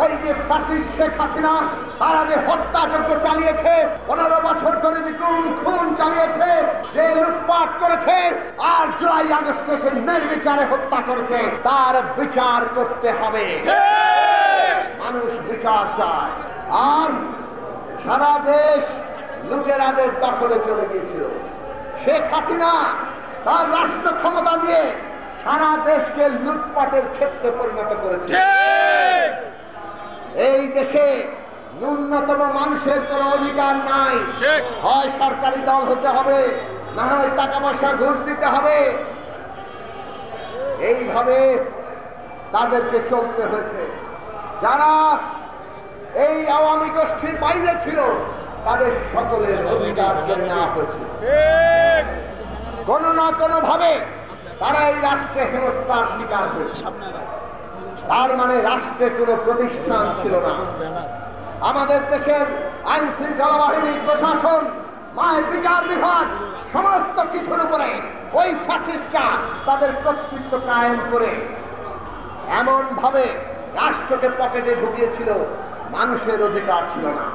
ওই যে ফ্যাসিস্ট শেখ হাসিনা তারা যে হত্যাযজ্ঞ চালিয়েছে, 15 বছর ধরে যে গুম খুন চালিয়েছে, যে লুটপাট করেছে, আর জুলাই আগস্টে সে নির্বিচারে হত্যা করেছে, তার বিচার করতে হবে। মানুষ বিচার চায়। আর সারা দেশ লুটেরাদের দখলে চলে গিয়েছিল। শেখ হাসিনা তার রাষ্ট্র ক্ষমতা দিয়ে সারা দেশকে লুটপাটের ক্ষেত্রে পরিণত করেছে। এই দেশে ন্যূনতম মানুষের কোনো অধিকার নাই। হয় সরকারি দল হতে হবে, না হয় টাকা পয়সা ঘুষ দিতে হবে। এইভাবে তাদেরকে চলতে হয়েছে। যারা এই আওয়ামী গোষ্ঠীর বাইরে ছিল তাদের সকলের অধিকার কেড়ে নেওয়া হয়েছিল। কোনো না কোনো ভাবে তারা এই রাষ্ট্রে হেনস্থার শিকার হয়েছে। তার মানে রাষ্ট্রে কোনো প্রতিষ্ঠান ছিল না। আমাদের দেশের আইন শৃঙ্খলা বাহিনী, প্রশাসন, বিচার বিভাগ, সমস্ত কিছুর উপরে ওই ফ্যাসিস্টরা তাদের কর্তৃত্ব কায়েম করে এমন ভাবে রাষ্ট্রকে পকেটে ঢুকিয়েছিল, মানুষের অধিকার ছিল না।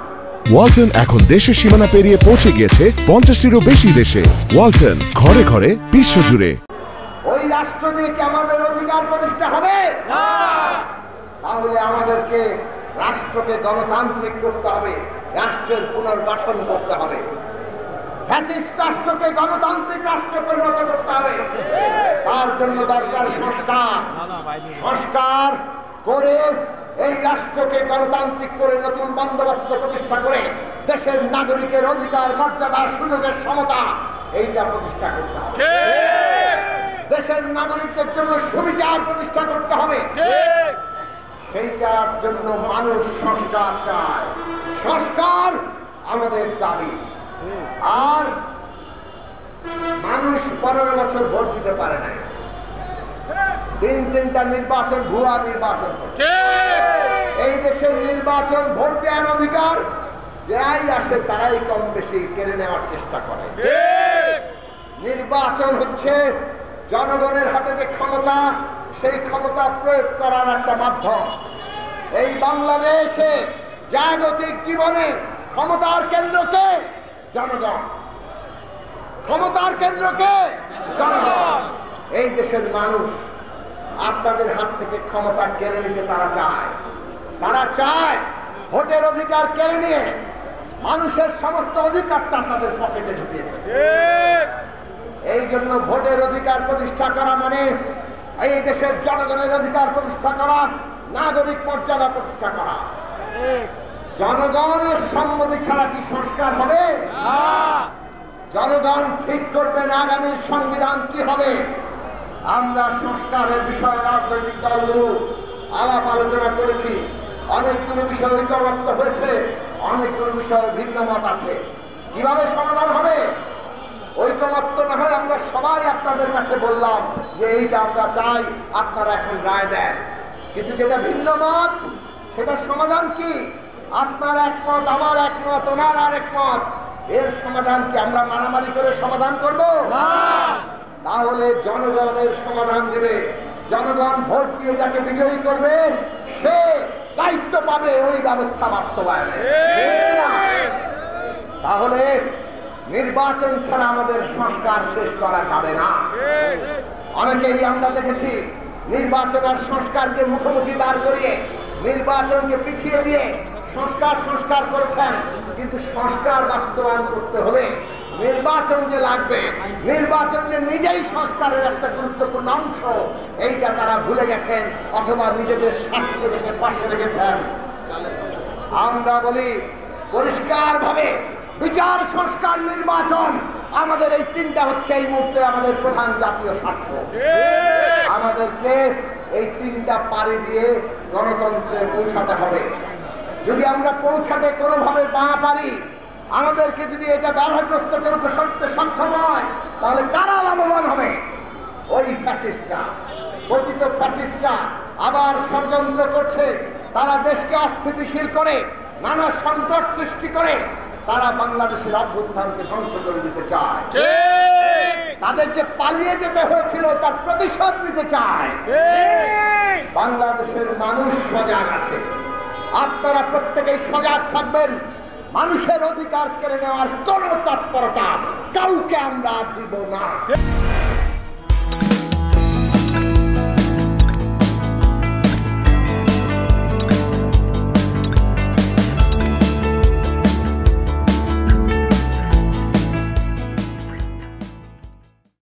ওয়ালটন এখন দেশের সীমানা পেরিয়ে পৌঁছে গিয়েছে 50টিরও বেশি দেশে। ওয়ালটন, ঘরে ঘরে, বিশ্বজুড়ে। ওই রাষ্ট্র দিয়ে কি আমাদের অধিকার প্রতিষ্ঠা হবে? তাহলে আমাদেরকে রাষ্ট্রকে গণতান্ত্রিক করতে হবে, রাষ্ট্রের পুনর্গঠন করতে হবে। ফ্যাসিস্ট রাষ্ট্রকে গণতান্ত্রিক রাষ্ট্রে পরিণত করতে হবে। তার জন্য দরকার সংস্কার। সংস্কার করে এই রাষ্ট্রকে গণতান্ত্রিক করে নতুন বন্দোবস্ত প্রতিষ্ঠা করে দেশের নাগরিকের অধিকার, মর্যাদা, সুযোগের সমতা এইটা প্রতিষ্ঠা করতে হবে। দেশের নাগরিকদের জন্য সুবিচার প্রতিষ্ঠা করতে হবে। সেইটার জন্য মানুষ সংস্কার চায়। সংস্কার আমাদের দাবি। আর মানুষ 15 বছর ভোট দিতে পারে না। 3-3টা নির্বাচন, ভুয়া নির্বাচন। এই দেশের নির্বাচন, ভোট দেওয়ার অধিকার যারাই আসে তারাই কম বেশি কেড়ে নেওয়ার চেষ্টা করে। নির্বাচন হচ্ছে জনগণের হাতে যে ক্ষমতা, সেই ক্ষমতা প্রয়োগ করার একটা মাধ্যম। এই বাংলাদেশে জাগতিক জীবনে ক্ষমতার কেন্দ্রকে জনগণ, ক্ষমতার কেন্দ্রকে জনগণ। এই দেশের মানুষ আপনাদের হাত থেকে ক্ষমতা কেড়ে নিতে তারা চায়। তারা চায় ভোটের অধিকার কেড়ে নিয়ে মানুষের সমস্ত অধিকারটা তাদের পকেটে ঢুকিয়ে দেয়। এই জন্য ভোটের অধিকার প্রতিষ্ঠা করা মানে এই দেশের জনগণের অধিকার প্রতিষ্ঠা করা, নাগরিক মর্যাদা প্রতিষ্ঠা করা। জনগণের সম্মতি ছাড়া কি সংস্কার হবে? জনগণ ঠিক করবেন আগামীর সংবিধান কি হবে। আমরা সংস্কারের বিষয়ে রাজনৈতিক দলগুলো আলাপ আলোচনা করেছি। অনেকগুলো বিষয় ঐক্যমত্য হয়েছে, অনেকগুলো বিষয়ে ভিন্ন মত আছে। কিভাবে সমাধান হবে? ঐক্যমত্য না হয় আমরা সবাই আপনাদের কাছে বললাম যে এইটা আমরা চাই, আপনারা এখন রায় দেন। কিন্তু যেটা ভিন্ন মত, সেটা সমাধান কি? আপনার একমত, আমার একমত, ওনার আর একমত। এর সমাধান কি আমরা মারামারি করে সমাধান করব? তাহলে জনগণের সমাধান দেবে। জনগণ ভোট দিয়ে যাকে বিজয়ী করবে সে দায়িত্ব পাবে ওই ব্যবস্থা বাস্তবায়নে। তাহলে নির্বাচন ছাড়া আমাদের সংস্কার শেষ করা যাবে না। অনেকেই আমরা দেখেছি নির্বাচন আর সংস্কারকে মুখোমুখি দাঁড় করিয়ে নির্বাচনকে পিছিয়ে দিয়ে সংস্কার করেছেন। কিন্তু সংস্কার বাস্তবায়ন করতে হলে নির্বাচন যে লাগবে, নির্বাচন যে নিজেই সংস্কারের একটা গুরুত্বপূর্ণ অংশ, এইটা তারা ভুলে গেছেন অথবা নিজেদের স্বার্থকে পাশে রেখেছেন। আমরা বলি পরিষ্কারভাবে বিচার, সংস্কার, নির্বাচন, আমাদের এই তিনটা হচ্ছে এই মুহূর্তে আমাদের প্রধান জাতীয় স্বার্থ। আমাদেরকে এই তিনটা পাড়ি দিয়ে গণতন্ত্রে পৌঁছাতে হবে। যদি আমরা পৌঁছাতে কোনোভাবে না পারি, আমাদেরকে যদি এটা বাধাগ্রস্ত করতে সক্ষম হয়, তাহলে কারা লাভবান হবে? ওই ফ্যাসিস্টরা, পতিত ফ্যাসিস্টরা আবার ষড়যন্ত্র করছে। তারা দেশকে অস্থিতিশীল করে, নানা সংকট সৃষ্টি করে তারা বাংলাদেশের অভ্যুত্থানকে ধ্বংস করে দিতে চায়। তাদের যে পালিয়ে যেতে হয়েছিল তার প্রতিশোধ নিতে চায়। বাংলাদেশের মানুষ সজাগ আছে। আপনারা প্রত্যেকেই সজাগ থাকবেন। মানুষের অধিকার কেড়ে নেওয়ার কোনো তৎপরতা কাউকে আমরা দিব না।